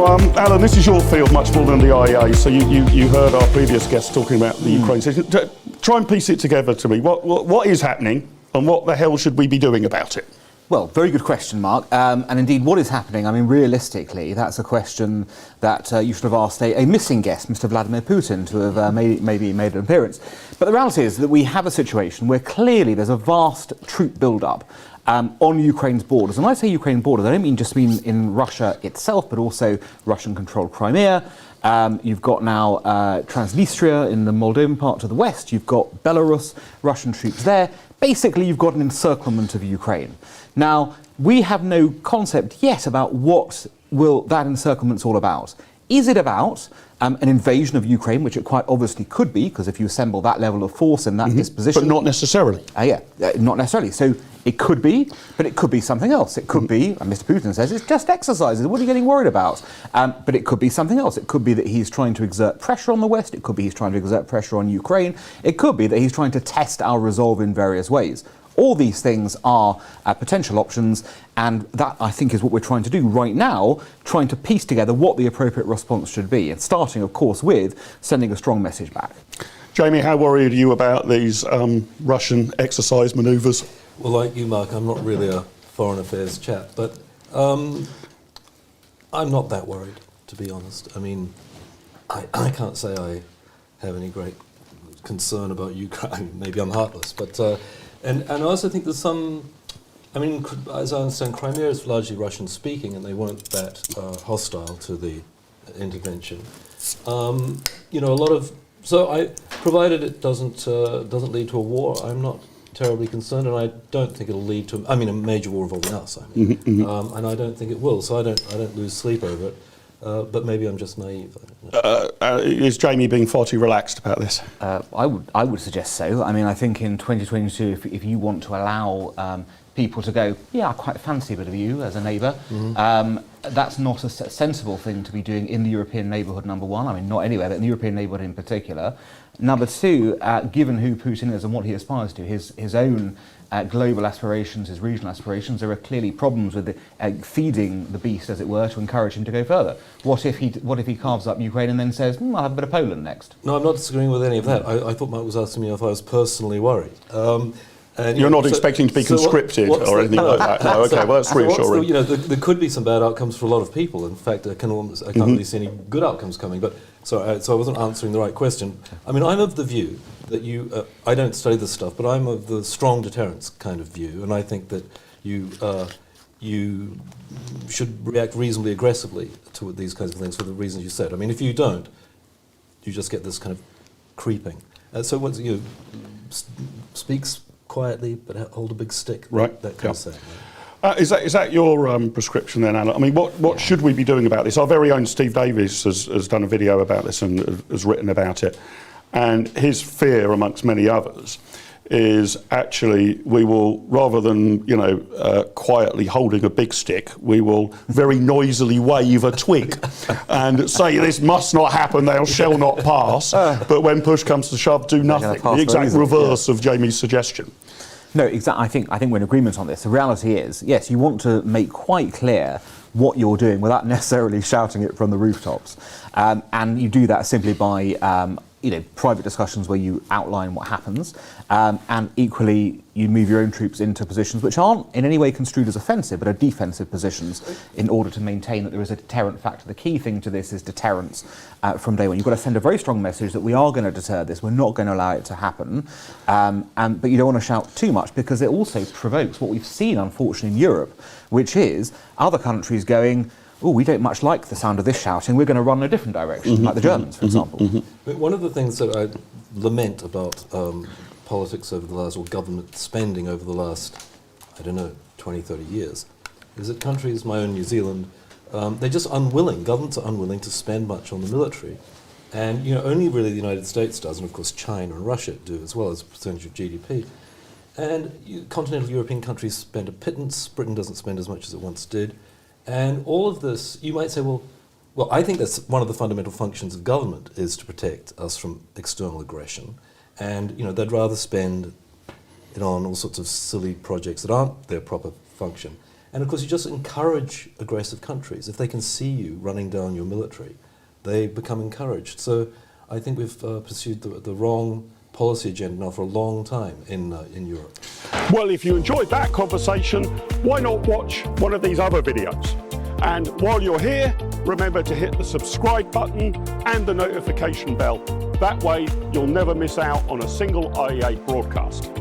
Alan, this is your field much more than the IEA, so you heard our previous guests talking about the Ukraine situation. Try and piece it together to me. What is happening and what the hell should we be doing about it? Well, very good question, Mark. And indeed, what is happening? I mean, realistically, that's a question that you should have asked a missing guest, Mr. Vladimir Putin, to have maybe made an appearance. But the reality is that we have a situation where clearly there's a vast troop build-up on Ukraine's borders. And when I say Ukraine borders, I don't mean just in Russia itself, but also Russian-controlled Crimea. You've got now Transnistria in the Moldovan part to the west. You've got Belarus, Russian troops there. Basically, you've got an encirclement of Ukraine. Now, we have no concept yet about what that encirclement's all about. Is it about an invasion of Ukraine, which it quite obviously could be, because if you assemble that level of force in that disposition... But not necessarily. Not necessarily. So it could be, but it could be something else. It could be, and Mr. Putin says, it's just exercises. What are you getting worried about? But it could be something else. It could be that he's trying to exert pressure on the West. It could be he's trying to exert pressure on Ukraine. It could be that he's trying to test our resolve in various ways. All these things are potential options, and that, I think, is what we're trying to do right now, trying to piece together what the appropriate response should be, and starting, of course, with sending a strong message back. Jamie, how worried are you about these Russian exercise manoeuvres? Well, like you, Mark, I'm not really a foreign affairs chap, but I'm not that worried, to be honest. I mean, I can't say I have any great concern about Ukraine. Maybe I'm heartless, but... And I also think there's some, I mean, as I understand, Crimea is largely Russian-speaking, and they weren't that hostile to the intervention. You know, a lot of, provided it doesn't lead to a war, I'm not terribly concerned, and I don't think it'll lead to, a major war involving us. And I don't think it will, so I don't lose sleep over it. But maybe I'm just naive. Is Jamie being far too relaxed about this? I would suggest so. I mean, I think in 2022, if you want to allow people to go, yeah, I quite fancy a bit of you as a neighbour, that's not a sensible thing to be doing in the European neighbourhood, number one. I mean, not anywhere, but in the European neighbourhood in particular. Number two, given who Putin is and what he aspires to, his own global aspirations, his regional aspirations, there are clearly problems with feeding the beast, as it were, to encourage him to go further. What if he carves up Ukraine and then says, I'll have a bit of Poland next? No, I'm not disagreeing with any of that. I thought Mark was asking me if I was personally worried. And, You're not expecting to be conscripted or anything like that? No, okay, well, that's reassuring. There could be some bad outcomes for a lot of people. In fact, I can't really see any good outcomes coming. But so I wasn't answering the right question. I mean, I'm of the view that I don't study this stuff, but I'm of the strong deterrence kind of view, and I think that you should react reasonably aggressively to these kinds of things for the reasons you said. I mean, if you don't, you just get this kind of creeping. So once speaks quietly, but hold a big stick. Right. That kind of thing. Is that your prescription then, Alan? I mean, what should we be doing about this? Our very own Steve Davies has done a video about this and has written about it. And his fear, amongst many others, is actually we will, rather than quietly holding a big stick, we will very noisily wave a twig and say this must not happen, thou shall not pass. But when push comes to shove, do nothing. The exact reverse of Jamie's suggestion. No, exactly. I think we're in agreement on this. The reality is, yes, you want to make quite clear what you're doing without necessarily shouting it from the rooftops, and you do that simply by private discussions where you outline what happens, and equally you move your own troops into positions which aren't in any way construed as offensive, but are defensive positions in order to maintain that there is a deterrent factor. The key thing to this is deterrence from day one. You've got to send a very strong message that we are going to deter this, we're not going to allow it to happen, but you don't want to shout too much because it also provokes what we've seen, unfortunately, in Europe, which is other countries going, oh, we don't much like the sound of this shouting, we're going to run in a different direction, like the Germans, for example. One of the things that I lament about politics over the last, or government spending over the last, 20, 30 years, is that countries, my own New Zealand, they're just unwilling, governments are unwilling to spend much on the military. And only really the United States does, and of course China and Russia do as well as a percentage of GDP. And continental European countries spend a pittance, Britain doesn't spend as much as it once did. And all of this, you might say, well, I think that's one of the fundamental functions of government is to protect us from external aggression. And, they'd rather spend it on all sorts of silly projects that aren't their proper function. And of course, you just encourage aggressive countries. If they can see you running down your military, they become encouraged. So I think we've pursued the wrong policy agenda now for a long time in Europe. Well, if you enjoyed that conversation, why not watch one of these other videos? And while you're here, remember to hit the subscribe button and the notification bell. That way, you'll never miss out on a single IEA broadcast.